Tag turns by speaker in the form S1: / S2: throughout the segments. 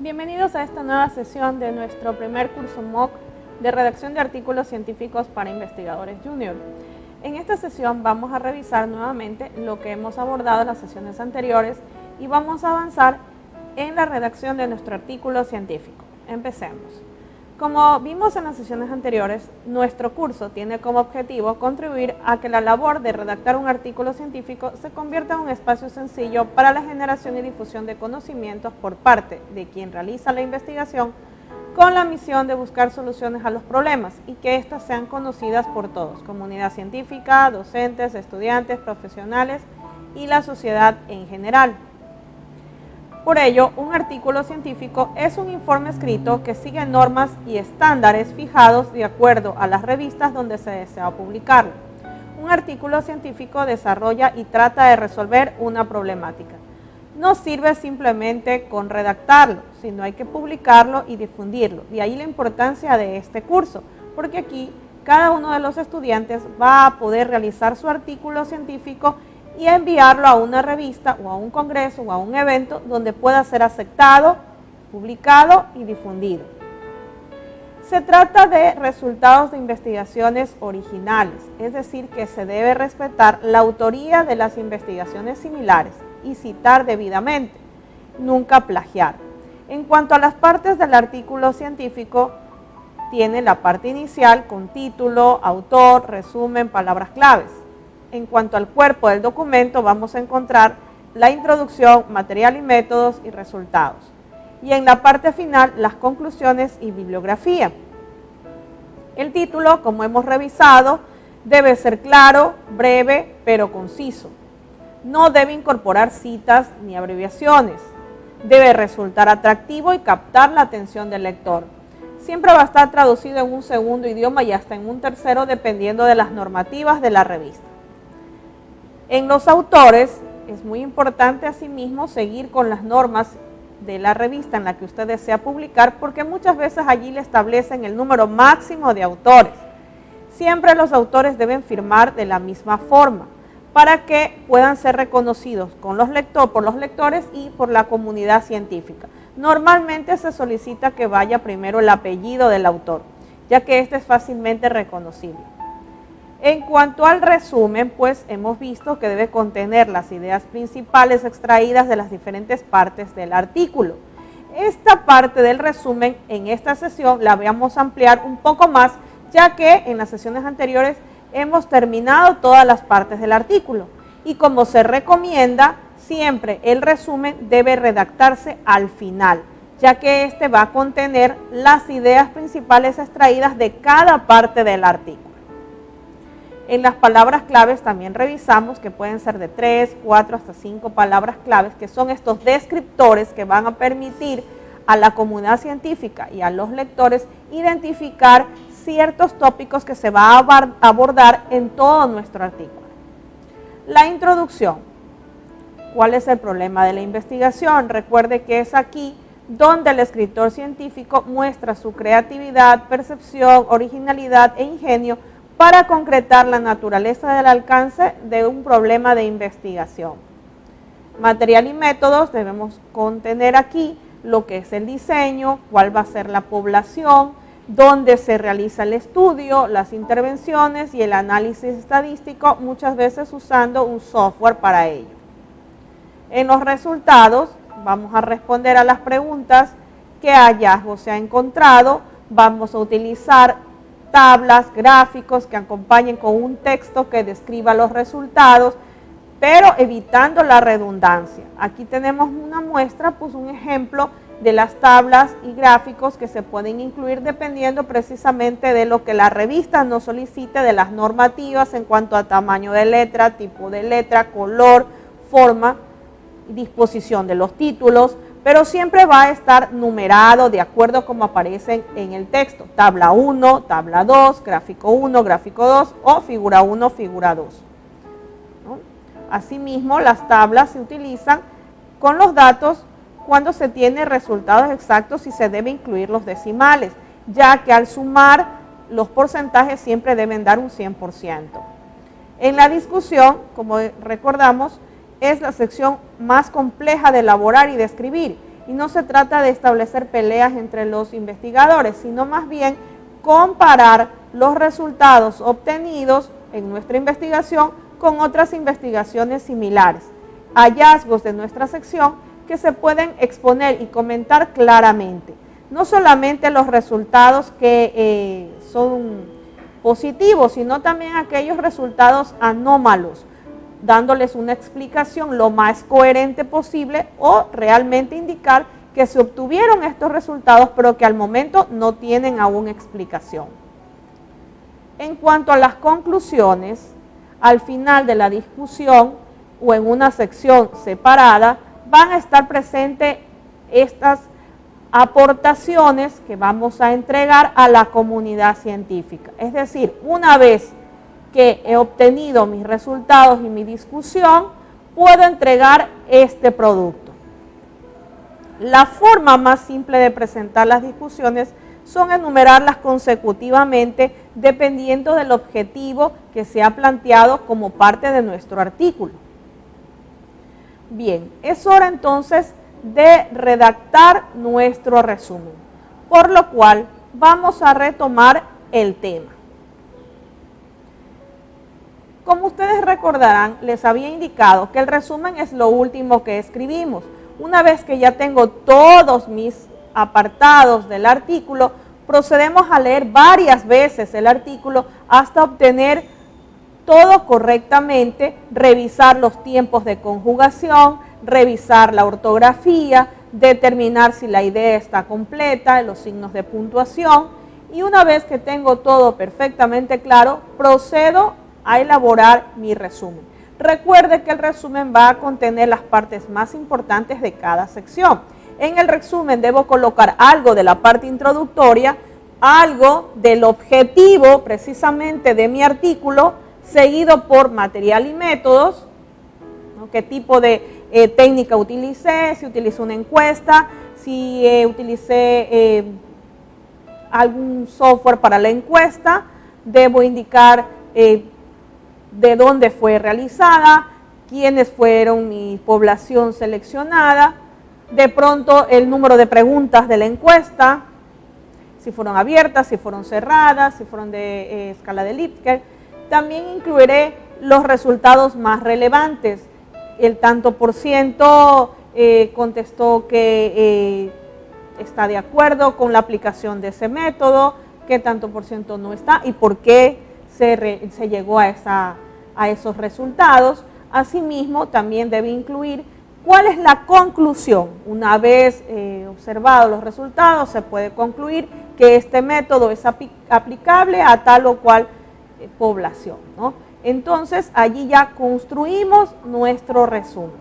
S1: Bienvenidos a esta nueva sesión de nuestro primer curso MOOC de redacción de artículos científicos para investigadores junior. En esta sesión vamos a revisar nuevamente lo que hemos abordado en las sesiones anteriores y vamos a avanzar en la redacción de nuestro artículo científico. Empecemos. Como vimos en las sesiones anteriores, nuestro curso tiene como objetivo contribuir a que la labor de redactar un artículo científico se convierta en un espacio sencillo para la generación y difusión de conocimientos por parte de quien realiza la investigación, con la misión de buscar soluciones a los problemas y que éstas sean conocidas por todos, comunidad científica, docentes, estudiantes, profesionales y la sociedad en general. Por ello, un artículo científico es un informe escrito que sigue normas y estándares fijados de acuerdo a las revistas donde se desea publicarlo. Un artículo científico desarrolla y trata de resolver una problemática. No sirve simplemente con redactarlo, sino hay que publicarlo y difundirlo. De ahí la importancia de este curso, porque aquí cada uno de los estudiantes va a poder realizar su artículo científico y enviarlo a una revista o a un congreso o a un evento donde pueda ser aceptado, publicado y difundido. Se trata de resultados de investigaciones originales, es decir, que se debe respetar la autoría de las investigaciones similares y citar debidamente, nunca plagiar. En cuanto a las partes del artículo científico, tiene la parte inicial con título, autor, resumen, palabras claves. En cuanto al cuerpo del documento, vamos a encontrar la introducción, material y métodos y resultados. Y en la parte final, las conclusiones y bibliografía. El título, como hemos revisado, debe ser claro, breve, pero conciso. No debe incorporar citas ni abreviaciones. Debe resultar atractivo y captar la atención del lector. Siempre va a estar traducido en un segundo idioma y hasta en un tercero, dependiendo de las normativas de la revista. En los autores es muy importante asimismo seguir con las normas de la revista en la que usted desea publicar, porque muchas veces allí le establecen el número máximo de autores. Siempre los autores deben firmar de la misma forma para que puedan ser reconocidos por los lectores y por la comunidad científica. Normalmente se solicita que vaya primero el apellido del autor, ya que este es fácilmente reconocible. En cuanto al resumen, pues hemos visto que debe contener las ideas principales extraídas de las diferentes partes del artículo. Esta parte del resumen en esta sesión la vamos a ampliar un poco más, ya que en las sesiones anteriores hemos terminado todas las partes del artículo. Y como se recomienda, siempre el resumen debe redactarse al final, ya que este va a contener las ideas principales extraídas de cada parte del artículo. En las palabras claves también revisamos que pueden ser de 3, 4 hasta 5 palabras claves, que son estos descriptores que van a permitir a la comunidad científica y a los lectores identificar ciertos tópicos que se va a abordar en todo nuestro artículo. La introducción. ¿Cuál es el problema de la investigación? Recuerde que es aquí donde el escritor científico muestra su creatividad, percepción, originalidad e ingenio para concretar la naturaleza del alcance de un problema de investigación. Material y métodos, debemos contener aquí lo que es el diseño, cuál va a ser la población, dónde se realiza el estudio, las intervenciones y el análisis estadístico, muchas veces usando un software para ello. En los resultados, vamos a responder a las preguntas: ¿qué hallazgo se ha encontrado? Vamos a utilizar tablas, gráficos que acompañen con un texto que describa los resultados, pero evitando la redundancia. Aquí tenemos una muestra, pues un ejemplo de las tablas y gráficos que se pueden incluir dependiendo precisamente de lo que la revista nos solicite, de las normativas en cuanto a tamaño de letra, tipo de letra, color, forma y disposición de los títulos, pero siempre va a estar numerado de acuerdo como aparecen en el texto. Tabla 1, tabla 2, gráfico 1, gráfico 2 o figura 1, figura 2. ¿No? Asimismo, las tablas se utilizan con los datos cuando se tiene resultados exactos y se debe incluir los decimales, ya que al sumar los porcentajes siempre deben dar un 100%. En la discusión, como recordamos, es la sección más compleja de elaborar y de escribir, Y no se trata de establecer peleas entre los investigadores, sino más bien comparar los resultados obtenidos en nuestra investigación con otras investigaciones similares, hallazgos de nuestra sección que se pueden exponer y comentar claramente. No solamente los resultados que son positivos, sino también aquellos resultados anómalos, dándoles una explicación lo más coherente posible o realmente indicar que se obtuvieron estos resultados pero que al momento no tienen aún explicación. En cuanto a las conclusiones, al final de la discusión o en una sección separada van a estar presentes estas aportaciones que vamos a entregar a la comunidad científica. Es decir, una vez que he obtenido mis resultados y mi discusión, puedo entregar este producto. La forma más simple de presentar las discusiones son enumerarlas consecutivamente dependiendo del objetivo que se ha planteado como parte de nuestro artículo. Bien, es hora entonces de redactar nuestro resumen, por lo cual vamos a retomar el tema. Como ustedes recordarán, les había indicado que el resumen es lo último que escribimos. Una vez que ya tengo todos mis apartados del artículo, procedemos a leer varias veces el artículo hasta obtener todo correctamente, revisar los tiempos de conjugación, revisar la ortografía, determinar si la idea está completa, los signos de puntuación, y una vez que tengo todo perfectamente claro, procedo a elaborar mi resumen. Recuerde que el resumen va a contener las partes más importantes de cada sección. En el resumen debo colocar algo de la parte introductoria, algo del objetivo precisamente de mi artículo, seguido por material y métodos, ¿no? ¿Qué tipo de técnica utilicé? Si utilicé una encuesta, si utilicé algún software para la encuesta, debo indicar de dónde fue realizada, quiénes fueron mi población seleccionada, de pronto el número de preguntas de la encuesta, si fueron abiertas, si fueron cerradas, si fueron de escala de Likert. También incluiré los resultados más relevantes. El tanto por ciento contestó que está de acuerdo con la aplicación de ese método, qué tanto por ciento no está y por qué se llegó a esos resultados. Asimismo, también debe incluir cuál es la conclusión. Una vez observados los resultados, se puede concluir que este método es aplicable a tal o cual población, ¿no? Entonces, allí ya construimos nuestro resumen,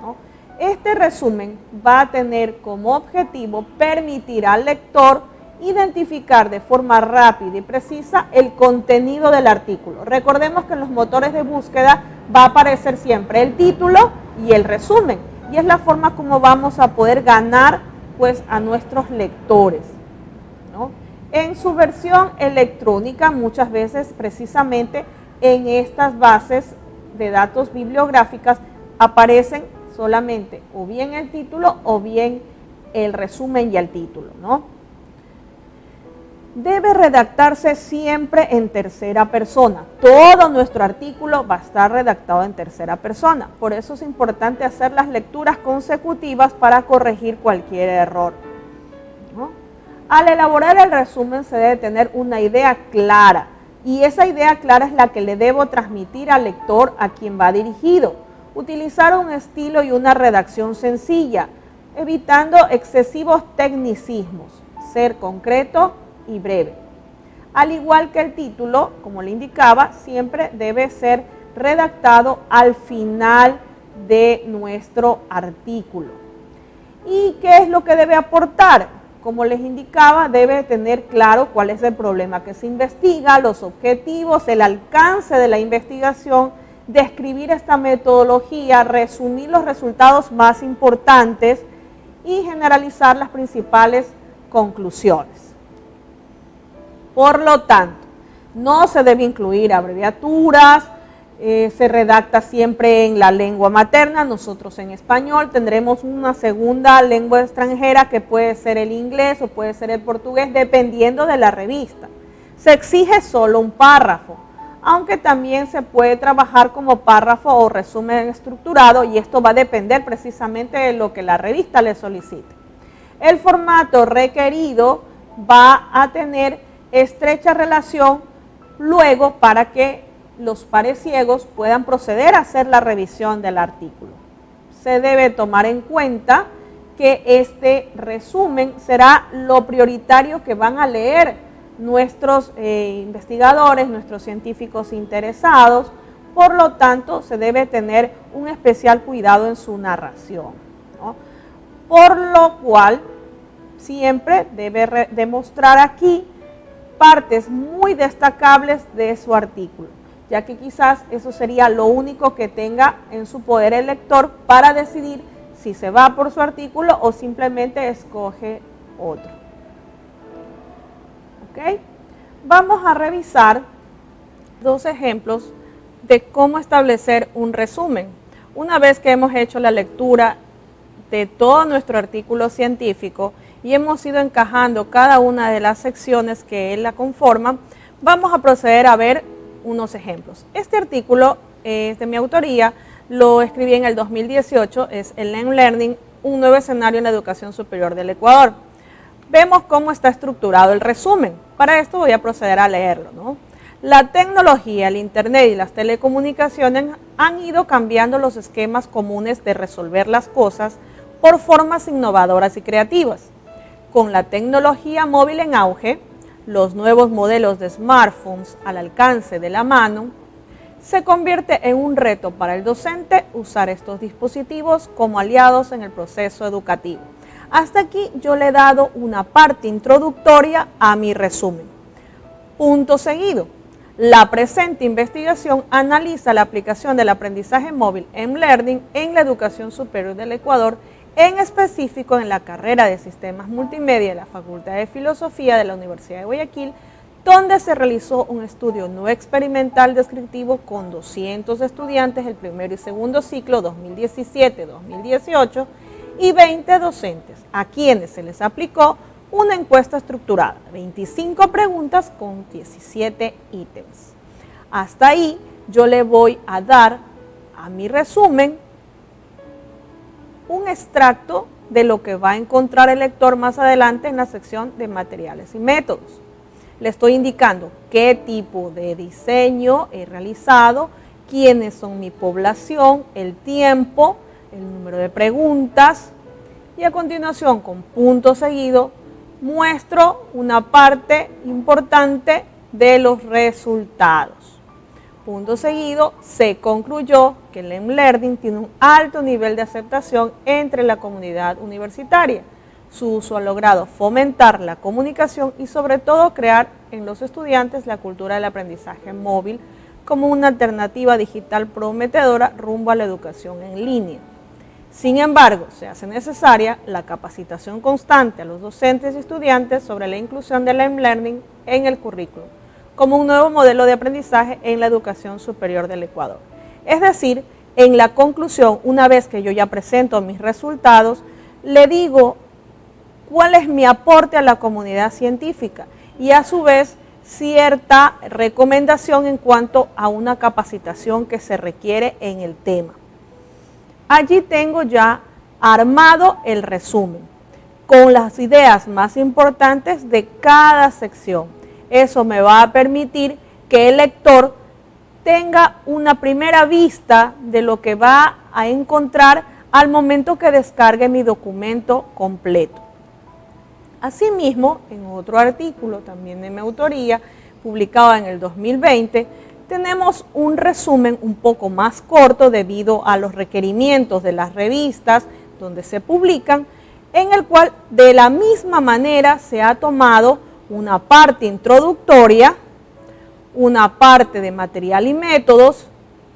S1: ¿no? Este resumen va a tener como objetivo permitir al lector identificar de forma rápida y precisa el contenido del artículo. Recordemos que en los motores de búsqueda va a aparecer siempre el título y el resumen, y es la forma como vamos a poder ganar pues a nuestros lectores, ¿no? En su versión electrónica, muchas veces precisamente en estas bases de datos bibliográficas aparecen solamente o bien el título o bien el resumen y el título, ¿no? Debe redactarse siempre en tercera persona. Todo nuestro artículo va a estar redactado en tercera persona. Por eso es importante hacer las lecturas consecutivas para corregir cualquier error, ¿no? Al elaborar el resumen se debe tener una idea clara, y esa idea clara es la que le debo transmitir al lector a quien va dirigido. Utilizar un estilo y una redacción sencilla, evitando excesivos tecnicismos, ser concreto y breve. Al igual que el título, como le indicaba, siempre debe ser redactado al final de nuestro artículo. ¿Y qué es lo que debe aportar? Como les indicaba, debe tener claro cuál es el problema que se investiga, los objetivos, el alcance de la investigación, describir esta metodología, resumir los resultados más importantes y generalizar las principales conclusiones. Por lo tanto, no se debe incluir abreviaturas, se redacta siempre en la lengua materna, nosotros en español. Tendremos una segunda lengua extranjera que puede ser el inglés o puede ser el portugués, dependiendo de la revista. Se exige solo un párrafo, aunque también se puede trabajar como párrafo o resumen estructurado, y esto va a depender precisamente de lo que la revista le solicite. El formato requerido va a tener estrecha relación luego para que los pares ciegos puedan proceder a hacer la revisión del artículo. Se debe tomar en cuenta que este resumen será lo prioritario que van a leer nuestros investigadores, nuestros científicos interesados. Por lo tanto, se debe tener un especial cuidado en su narración, ¿no? Por lo cual, siempre debe demostrar aquí partes muy destacables de su artículo, ya que quizás eso sería lo único que tenga en su poder el lector para decidir si se va por su artículo o simplemente escoge otro. ¿Ok? Vamos a revisar dos ejemplos de cómo establecer un resumen. Una vez que hemos hecho la lectura de todo nuestro artículo científico y hemos ido encajando cada una de las secciones que la conforman, vamos a proceder a ver unos ejemplos. Este artículo es de mi autoría, lo escribí en el 2018, es el M-Learning, un nuevo escenario en la educación superior del Ecuador. Vemos cómo está estructurado el resumen. Para esto voy a proceder a leerlo, ¿no? La tecnología, el internet y las telecomunicaciones han ido cambiando los esquemas comunes de resolver las cosas por formas innovadoras y creativas. Con la tecnología móvil en auge, los nuevos modelos de smartphones al alcance de la mano, se convierte en un reto para el docente usar estos dispositivos como aliados en el proceso educativo. Hasta aquí yo le he dado una parte introductoria a mi resumen. Punto seguido. La presente investigación analiza la aplicación del aprendizaje móvil M-Learning en la educación superior del Ecuador, en específico en la carrera de Sistemas Multimedia de la Facultad de Filosofía de la Universidad de Guayaquil, donde se realizó un estudio no experimental descriptivo con 200 estudiantes del primero y segundo ciclo 2017-2018 y 20 docentes, a quienes se les aplicó una encuesta estructurada, 25 preguntas con 17 ítems. Hasta ahí yo le voy a dar a mi resumen un extracto de lo que va a encontrar el lector más adelante en la sección de materiales y métodos. Le estoy indicando qué tipo de diseño he realizado, quiénes son mi población, el tiempo, el número de preguntas, y a continuación, con punto seguido, muestro una parte importante de los resultados. Punto seguido, se concluyó que el M-Learning tiene un alto nivel de aceptación entre la comunidad universitaria. Su uso ha logrado fomentar la comunicación y sobre todo crear en los estudiantes la cultura del aprendizaje móvil como una alternativa digital prometedora rumbo a la educación en línea. Sin embargo, se hace necesaria la capacitación constante a los docentes y estudiantes sobre la inclusión del M-Learning en el currículo, como un nuevo modelo de aprendizaje en la educación superior del Ecuador. Es decir, en la conclusión, una vez que yo ya presento mis resultados, le digo cuál es mi aporte a la comunidad científica y a su vez cierta recomendación en cuanto a una capacitación que se requiere en el tema. Allí tengo ya armado el resumen con las ideas más importantes de cada sección. Eso me va a permitir que el lector tenga una primera vista de lo que va a encontrar al momento que descargue mi documento completo. Asimismo, en otro artículo también de mi autoría, publicado en el 2020, tenemos un resumen un poco más corto debido a los requerimientos de las revistas donde se publican, en el cual de la misma manera se ha tomado una parte introductoria, una parte de material y métodos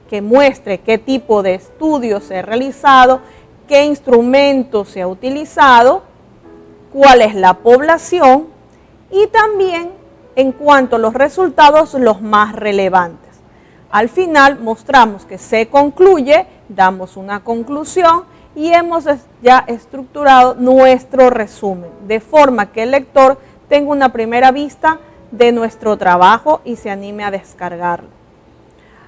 S1: que muestre qué tipo de estudios se ha realizado, qué instrumentos se ha utilizado, cuál es la población y también en cuanto a los resultados los más relevantes. Al final mostramos que se concluye, damos una conclusión y hemos ya estructurado nuestro resumen, de forma que el lector tenga una primera vista de nuestro trabajo y se anime a descargarlo.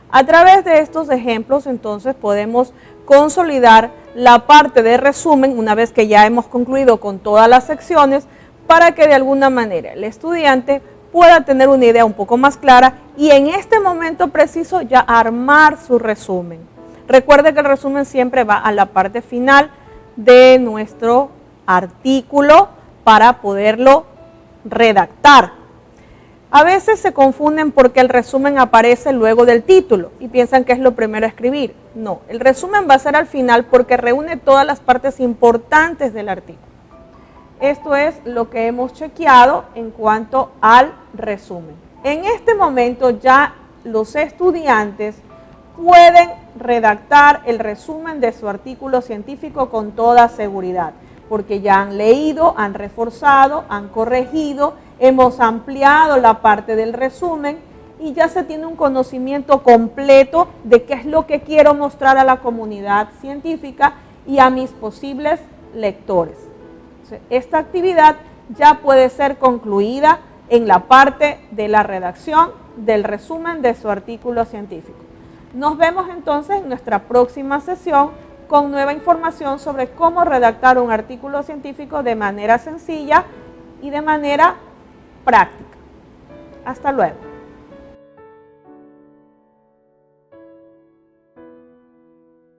S1: A través de estos ejemplos, entonces, podemos consolidar la parte de resumen una vez que ya hemos concluido con todas las secciones, para que de alguna manera el estudiante pueda tener una idea un poco más clara y en este momento preciso ya armar su resumen. Recuerde que el resumen siempre va a la parte final de nuestro artículo para poderlo redactar. A veces se confunden porque el resumen aparece luego del título y piensan que es lo primero a escribir. No, el resumen va a ser al final porque reúne todas las partes importantes del artículo. Esto es lo que hemos chequeado en cuanto al resumen. En este momento ya los estudiantes pueden redactar el resumen de su artículo científico con toda seguridad, porque ya han leído, han reforzado, han corregido, hemos ampliado la parte del resumen y ya se tiene un conocimiento completo de qué es lo que quiero mostrar a la comunidad científica y a mis posibles lectores. Esta actividad ya puede ser concluida en la parte de la redacción del resumen de su artículo científico. Nos vemos entonces en nuestra próxima sesión con nueva información sobre cómo redactar un artículo científico de manera sencilla y de manera práctica. Hasta luego.